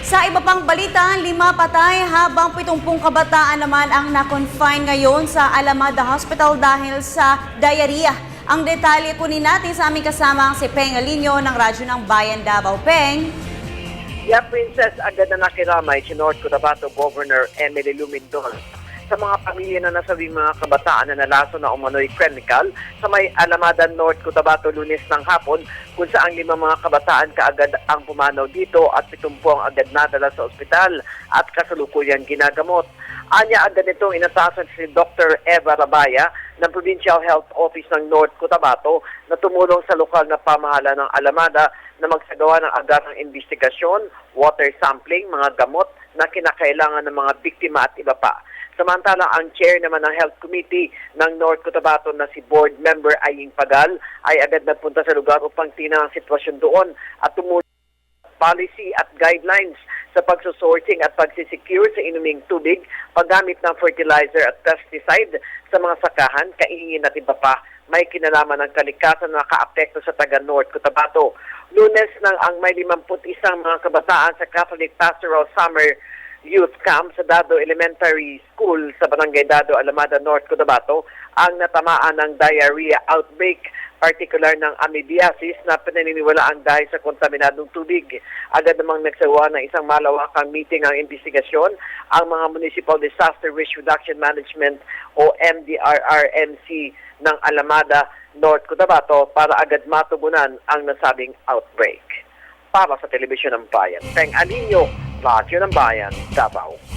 Sa iba pang balita, 5 patay habang 70 kabataan naman ang na-confine ngayon sa Alamada Hospital dahil sa diarrhea. Ang detalye kunin natin sa aming kasama si Peng Alinio ng Radyo ng Bayan Davao. Peng. Yeah, Princess, agad na nakiramay si North Cotabato Governor Emily Lumindon sa mga pamilya na nasabing mga kabataan na nalaso na umano'y chemical sa may Alamada North Cotabato Lunes ng hapon, kung saan 5 mga kabataan kaagad ang pumanaw dito at 70 ang agad nadala sa ospital at kasalukuyan ginagamot. Anya agad nitong inatasan si Dr. Eva Rabaya ng Provincial Health Office ng North Cotabato na tumulong sa lokal na pamahala ng Alamada na magsagawa ng agarang investigasyon, water sampling, mga gamot na kinakailangan ng mga biktima at iba pa. Samantalang ang chair naman ng Health Committee ng North Cotabato na si Board Member Aying Pagal ay agad nagpunta sa lugar upang tingnan ang sitwasyon doon at tumulong policy at guidelines sa pagsusourcing at pagsisecure sa inuming tubig, paggamit ng fertilizer at pesticide sa mga sakahan, kaingin at iba pa. May kinalaman ng kalikasan na nakaapekto sa taga North Cotabato. Lunes nang ang may 51 mga kabataan sa Catholic Pastoral Summer Youth Camp sa Dado Elementary School sa Barangay Dado, Alamada, North Cotabato ang natamaan ng diarrhea outbreak, partikular ng amoebiasis na pinaniniwalaan dahil sa kontaminadong tubig. Agad namang nagsawa ng isang malawakang meeting ang investigasyon ang mga Municipal Disaster Risk Reduction Management o MDRRMC ng Alamada, North Cotabato para agad matugunan ang nasabing outbreak. Para sa Telebisyon ng Bayan, Peng Alinio, Radyo ng Bayan, Davao.